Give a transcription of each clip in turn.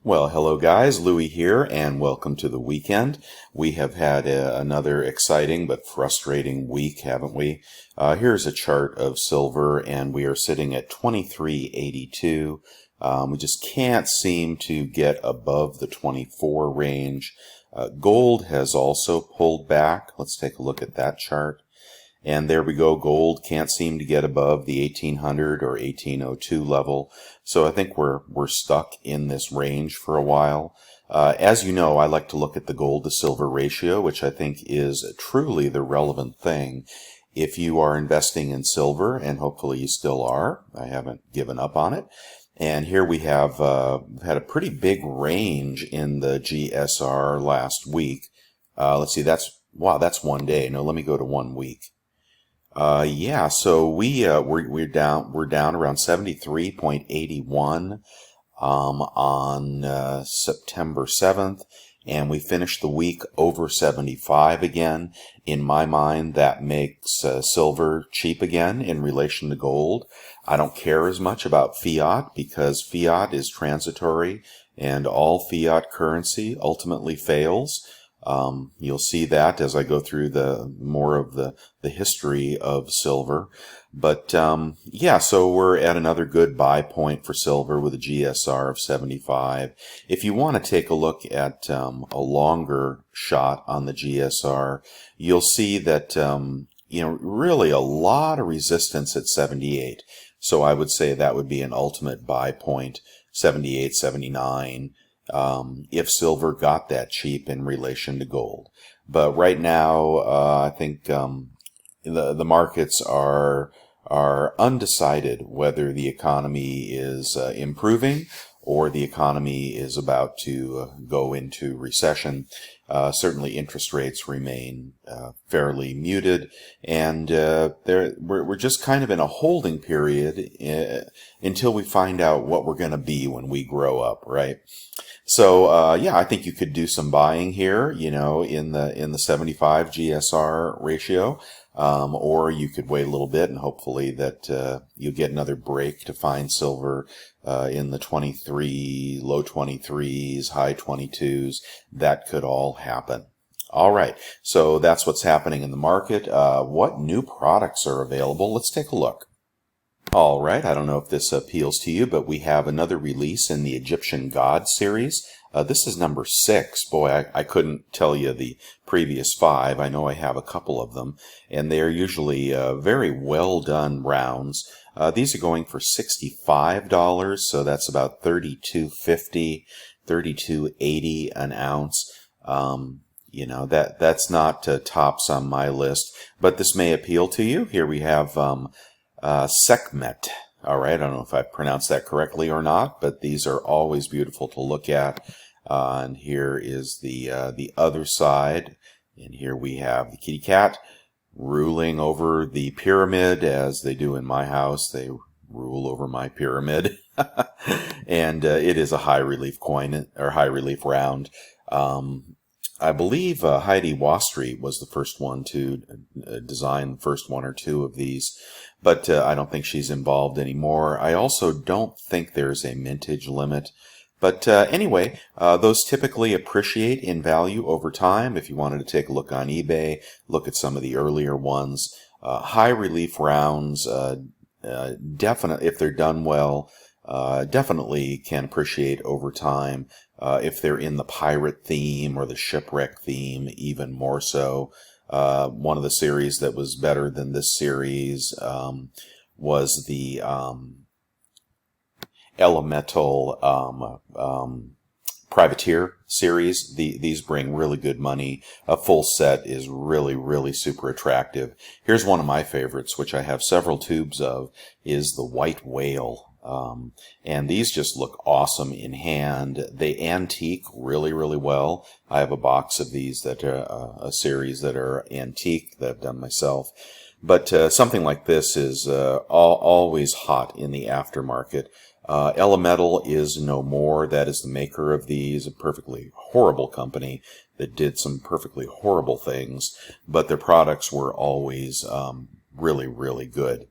Well, hello guys, Louie here, and welcome to the weekend. We have had another exciting but frustrating week, haven't we? Here's a chart of silver, and we are sitting at 23.82. We just can't seem to get above the 24 range. Gold has also pulled back. Let's take a look at that chart. And there we go, gold can't seem to get above the 1800 or 1802 level. So I think we're stuck in this range for a while. As you know, I like to look at the gold to silver ratio, which I think is truly the relevant thing. If you are investing in silver, and hopefully you still are, I haven't given up on it. And here we have had a pretty big range in the GSR last week. Let's see, that's 1 day. No, let me go to 1 week. Yeah, so we're down around 73.81 on September 7th, and we finished the week over 75 again. In my mind, that makes silver cheap again in relation to gold. I don't care as much about fiat because fiat is transitory and all fiat currency ultimately fails. You'll see that as I go through the more of the history of silver. But yeah, so we're at another good buy point for silver with a GSR of 75. If you want to take a look at a longer shot on the GSR, you'll see that really a lot of resistance at 78. So I would say that would be an ultimate buy point, 78, 79. If silver got that cheap in relation to gold. But right now, I think the markets are undecided whether the economy is improving or the economy is about to go into recession. Certainly interest rates remain fairly muted, and we're just kind of in a holding period until we find out what we're going to be when we grow up, right? So yeah, I think you could do some buying here, in the 75 GSR ratio, or you could wait a little bit and hopefully that you'll get another break to find silver in the 23, low 23s, high 22s. That could all happen. All right, so that's what's happening in the market. What new products are available? Let's take a look. All right, I don't know if this appeals to you, but we have another release in the Egyptian God series. This is number 6. Boy, I couldn't tell you the previous 5. I know I have a couple of them, and they are usually very well done rounds. These are going for $65, so that's about $32.50, $32.80 an ounce. That's not tops on my list, but this may appeal to you. Here we have Sekhmet. All right, I don't know if I pronounced that correctly or not, but these are always beautiful to look at. And here is the other side, and here we have the kitty cat ruling over the pyramid, as they do in my house. They rule over my pyramid, and it is a high relief coin or high relief round. I believe Heidi Wastreet was the first one to design the first 1 or 2 of these, but I don't think she's involved anymore. I also don't think there's a mintage limit. But anyway, those typically appreciate in value over time. If you wanted to take a look on eBay, look at some of the earlier ones. High relief rounds, definitely, if they're done well, definitely can appreciate over time. If they're in the pirate theme or the shipwreck theme, even more so. One of the series that was better than this series was the Elemental Privateer series. These bring really good money. A full set is really, really super attractive. Here's one of my favorites, which I have several tubes of, is the White Whale. And these just look awesome in hand. They antique really, really well. I have a box of these that are a series that are antique that I've done myself. But something like this is always hot in the aftermarket. Elemental is no more. That is the maker of these, a perfectly horrible company that did some perfectly horrible things, but their products were always really, really good.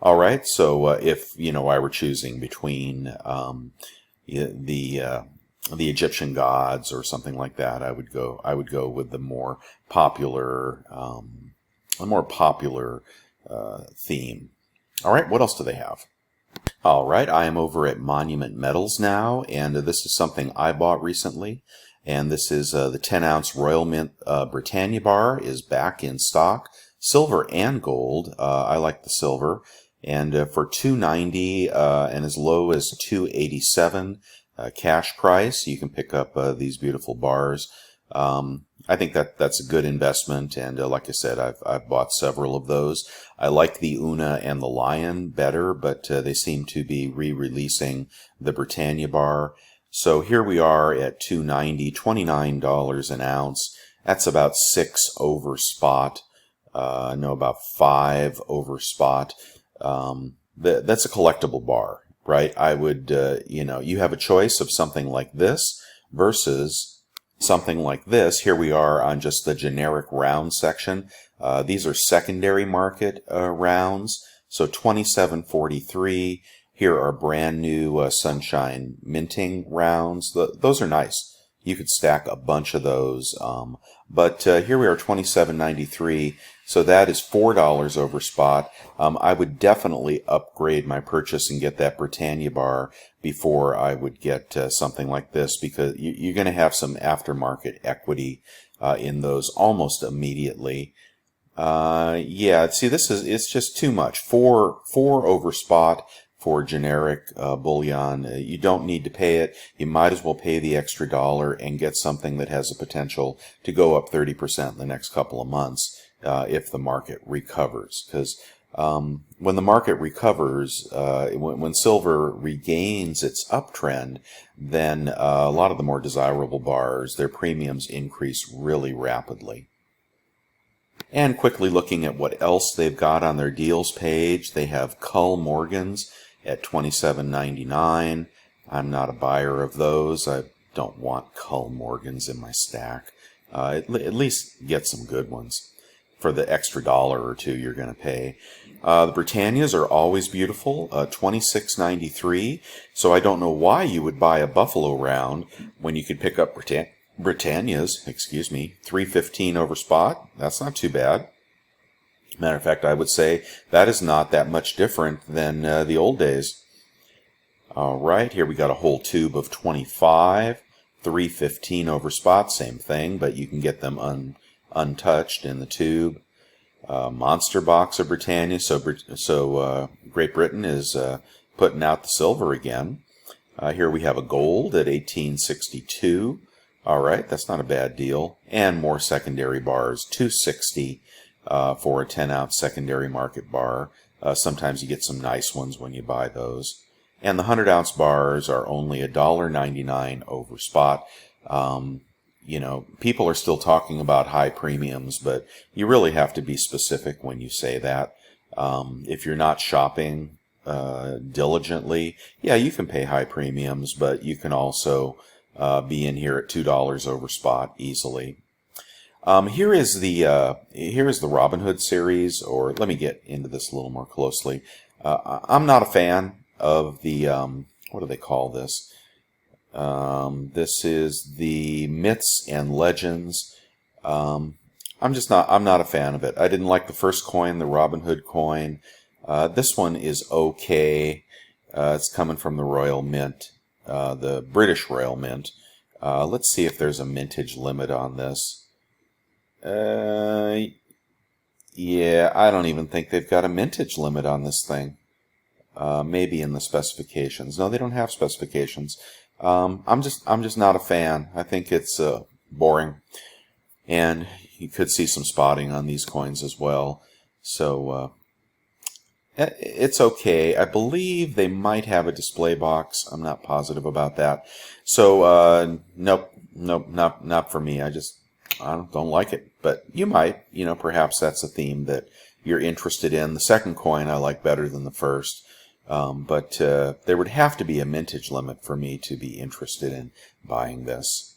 All right, so if I were choosing between the the Egyptian gods or something like that. I would go with the more popular, theme. All right, what else do they have? All right, I am over at Monument Metals now, and this is something I bought recently. And this is the 10-ounce Royal Mint Britannia Bar is back in stock, silver and gold. I like the silver, and for $2.90 and as low as $2.87 cash price, you can pick up these beautiful bars. I think that's a good investment, and like I said, I've bought several of those. I like the Una and the Lion better, but they seem to be re-releasing the Britannia Bar. So here we are at $2.90, $29 an ounce. That's about 6 over spot. No, about 5 over spot. That's a collectible bar, right? I would, you have a choice of something like this versus something like this. Here we are on just the generic round section. These are secondary market rounds. So $27.43. Here are brand new Sunshine minting rounds. Those are nice. You could stack a bunch of those. But here we are, $27.93. So that is $4 over spot. I would definitely upgrade my purchase and get that Britannia Bar before I would get something like this, because you're going to have some aftermarket equity in those almost immediately. Yeah, see, it's just too much. Four over spot for generic bullion. You don't need to pay it. You might as well pay the extra dollar and get something that has the potential to go up 30% in the next couple of months if the market recovers. Because when the market recovers, when silver regains its uptrend, then a lot of the more desirable bars, their premiums increase really rapidly. And quickly looking at what else they've got on their deals page, they have Cull Morgans at $27.99. I'm not a buyer of those. I don't want Cull Morgans in my stack. At least get some good ones for the extra dollar or two you're going to pay. The Britannias are always beautiful, $26.93. So I don't know why you would buy a Buffalo round when you could pick up Britannias, $3.15 over spot. That's not too bad. Matter of fact, I would say that is not that much different than the old days. All right, here we got a whole tube of 25, $3.15 over spot, same thing, but you can get them untouched in the tube. Monster box of Britannia, so Great Britain is putting out the silver again. Here we have a gold at $18.62. All right, that's not a bad deal. And more secondary bars, $2.60 for a 10-ounce secondary market bar. Sometimes you get some nice ones when you buy those. And the 100-ounce bars are only $1.99 over spot. People are still talking about high premiums, but you really have to be specific when you say that. If you're not shopping diligently, yeah, you can pay high premiums, but you can also be in here at $2 over spot easily. Here is the Robin Hood series, or let me get into this a little more closely. I'm not a fan of the what do they call this? This is the Myths and Legends. I'm not a fan of it. I didn't like the first coin, the Robin Hood coin. This one is okay. It's coming from the Royal Mint, the British Royal Mint. Let's see if there's a mintage limit on this. Yeah, I don't even think they've got a mintage limit on this thing. Maybe in the specifications. No, they don't have specifications. I'm just not a fan. I think it's boring, and you could see some spotting on these coins as well. So it's okay. I believe they might have a display box. I'm not positive about that. So nope, not for me. I don't like it. But you might, perhaps that's a theme that you're interested in. The second coin I like better than the first. But there would have to be a mintage limit for me to be interested in buying this.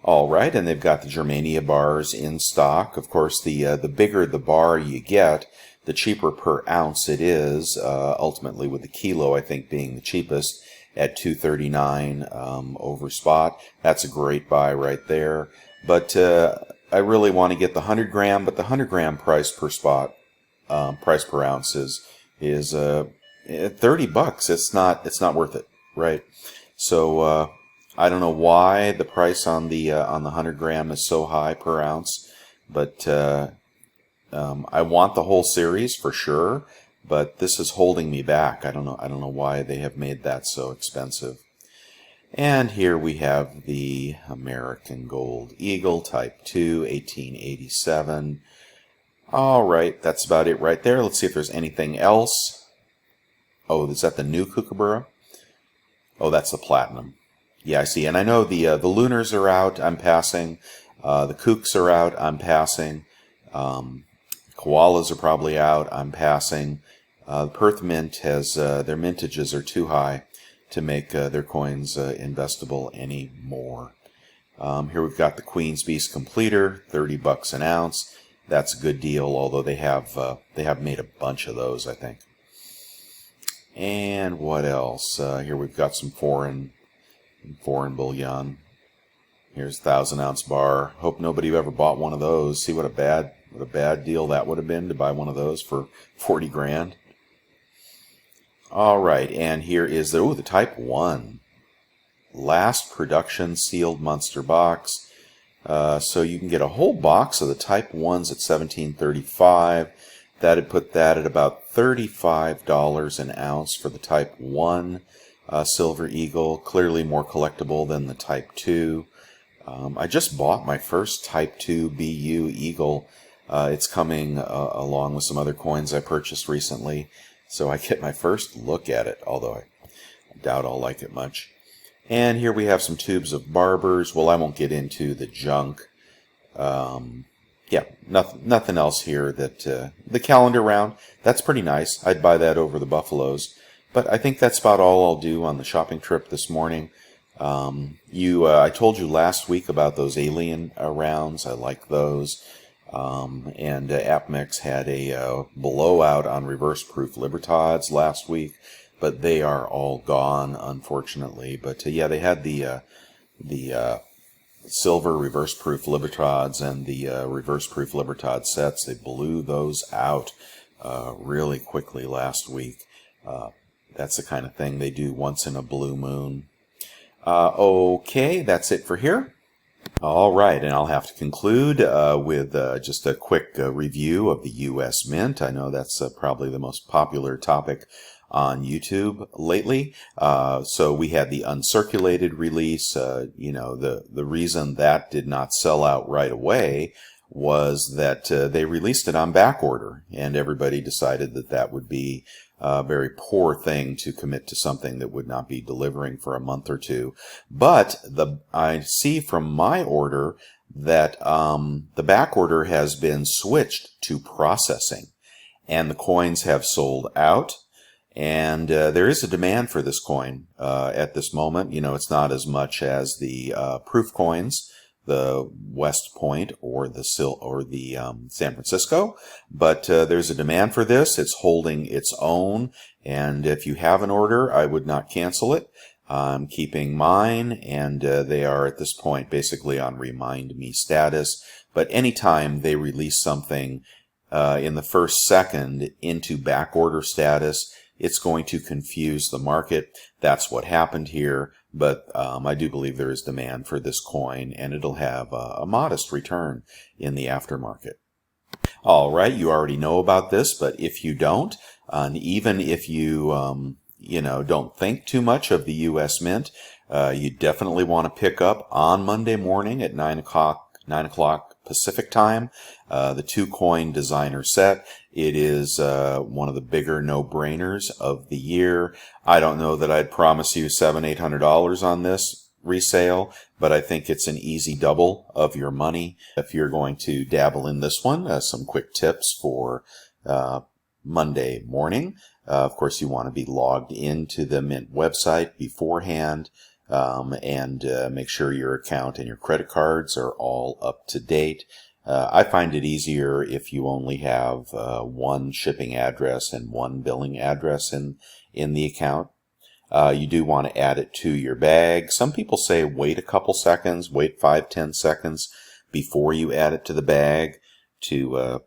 All right, and they've got the Germania bars in stock. Of course, the bigger the bar you get, the cheaper per ounce it is, ultimately with the kilo, I think, being the cheapest. at $2.39 over spot. That's a great buy right there. But I really want to get the 100 gram, but the 100 gram price per spot, price per ounce is $30. It's not worth it, right? So I don't know why the price on the 100 gram is so high per ounce, but I want the whole series for sure. But this is holding me back. I don't know why they have made that so expensive. And here we have the American Gold Eagle Type 2, 1887. All right, that's about it right there. Let's see if there's anything else. Oh, is that the new Kookaburra? Oh, that's the Platinum. Yeah, I see. And I know the Lunars are out. I'm passing. The Kooks are out. I'm passing. Koalas are probably out. I'm passing. The Perth Mint has their mintages are too high to make their coins investable anymore. Here we've got the Queen's Beast Completer, $30 an ounce. That's a good deal, although they have made a bunch of those, I think. And what else? Here we've got some foreign bullion. Here's 1,000-ounce bar. Hope nobody ever bought one of those. See what a bad deal that would have been to buy one of those for 40 grand. All right, and here is the Type 1. Last production sealed Munster box. So you can get a whole box of the Type 1s at $17.35. That'd put that at about $35 an ounce for the Type 1 Silver Eagle. Clearly more collectible than the Type 2. I just bought my first Type 2 BU Eagle. It's coming along with some other coins I purchased recently. So I get my first look at it, although I doubt I'll like it much. And here we have some tubes of Barbers. Well, I won't get into the junk. Yeah, nothing else here. That the calendar round, that's pretty nice. I'd buy that over the Buffaloes. But I think that's about all I'll do on the shopping trip this morning. I told you last week about those alien rounds. I like those. And APMEX had a blowout on reverse-proof Libertads last week, but they are all gone, unfortunately. But yeah, they had the silver reverse-proof Libertads and the reverse-proof Libertad sets. They blew those out really quickly last week. That's the kind of thing they do once in a blue moon. Okay, that's it for here. All right, and I'll have to conclude with just a quick review of the U.S. Mint. I know that's probably the most popular topic on YouTube lately. So we had the uncirculated release. The reason that did not sell out right away was that they released it on back order, and everybody decided that that would be a very poor thing to commit to something that would not be delivering for a month or two. But I see from my order that the back order has been switched to processing, and the coins have sold out. And there is a demand for this coin at this moment. It's not as much as the proof coins, the West Point or the San Francisco, but there's a demand for this. It's holding its own, and if you have an order, I would not cancel it. I'm keeping mine, and they are at this point basically on remind me status. But anytime they release something in the first second into back order status, it's going to confuse the market. That's what happened here. But I do believe there is demand for this coin, and it'll have a modest return in the aftermarket. All right, you already know about this, but if you don't, and even if you don't think too much of the U.S. Mint, you definitely want to pick up on Monday morning at 9 o'clock Pacific time, the 2-coin designer set. It is one of the bigger no-brainers of the year. I don't know that I'd promise you $700-800 on this resale, but I think it's an easy double of your money. If you're going to dabble in this one, some quick tips for Monday morning. Of course, you want to be logged into the Mint website beforehand. And make sure your account and your credit cards are all up to date. I find it easier if you only have one shipping address and one billing address in the account. You do want to add it to your bag. Some people say wait a couple seconds, wait 5-10 seconds before you add it to the bag to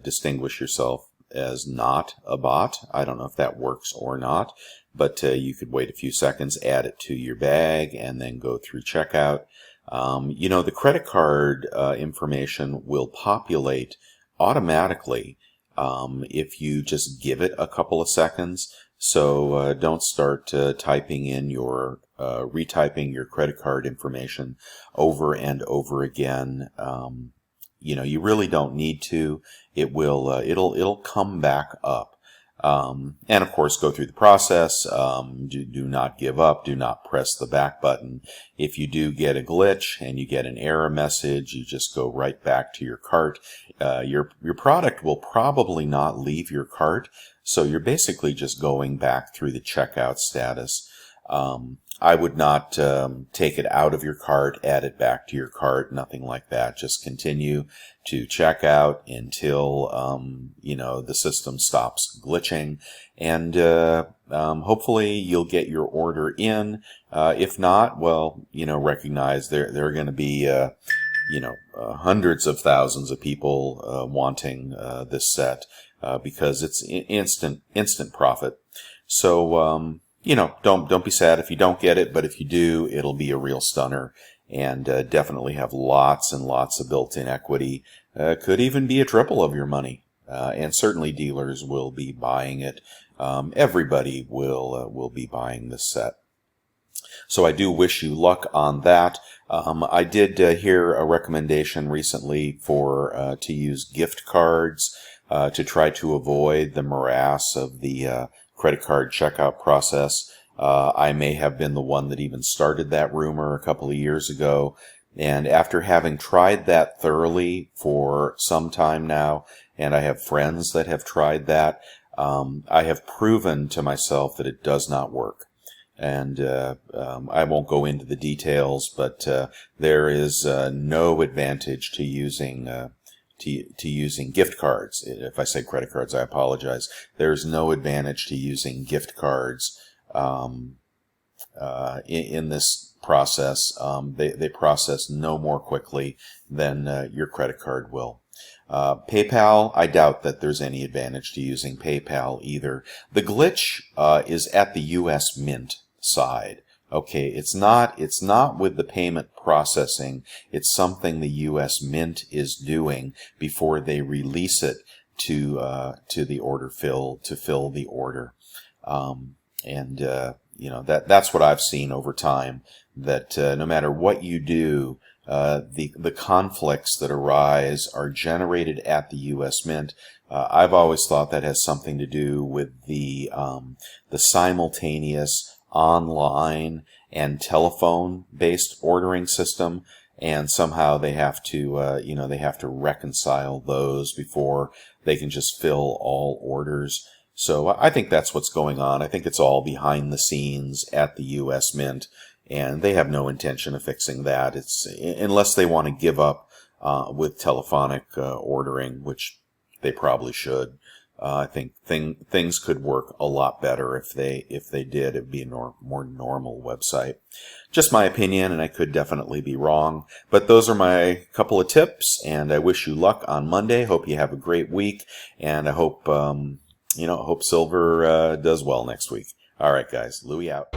distinguish yourself as not a bot. I don't know if that works or not, but you could wait a few seconds, add it to your bag, and then go through checkout. The credit card information will populate automatically if you just give it a couple of seconds. So don't start typing in retyping your credit card information over and over again. You really don't need to. It'll come back up. And of course, go through the process. Do not give up. Do not press the back button. If you do get a glitch and you get an error message, you just go right back to your cart. Your product will probably not leave your cart, so you're basically just going back through the checkout status. I would not take it out of your cart, add it back to your cart, nothing like that. Just continue to check out until the system stops glitching, and hopefully you'll get your order in. If not, well, recognize there are going to be hundreds of thousands of people wanting this set because it's instant profit. So don't be sad if you don't get it, but if you do, it'll be a real stunner, and definitely have lots and lots of built-in equity. Could even be a triple of your money, and certainly dealers will be buying it. Everybody will be buying this set. So I do wish you luck on that. I did hear a recommendation recently to use gift cards to try to avoid the morass of the credit card checkout process. I may have been the one that even started that rumor a couple of years ago. And after having tried that thoroughly for some time now, and I have friends that have tried that, I have proven to myself that it does not work. And I won't go into the details, but there is no advantage to using using gift cards. If I say credit cards, I apologize. There's no advantage to using gift cards in this process. They process no more quickly than your credit card will. PayPal, I doubt that there's any advantage to using PayPal either. The glitch is at the U.S. Mint side. Okay, it's not with the payment processing. It's something the U.S. Mint is doing before they release it to the order fill the order. That's what I've seen over time. That no matter what you do, the conflicts that arise are generated at the U.S. Mint. I've always thought that has something to do with the simultaneous online and telephone-based ordering system, and somehow they have to reconcile those before they can just fill all orders. So I think that's what's going on. I think it's all behind the scenes at the U.S. Mint, and they have no intention of fixing that. It's unless they want to give up with telephonic ordering, which they probably should. I think things could work a lot better if they did. It'd be a more normal website. Just my opinion, and I could definitely be wrong. But those are my couple of tips, and I wish you luck on Monday. Hope you have a great week, and I hope silver does well next week. All right, guys, Louie out.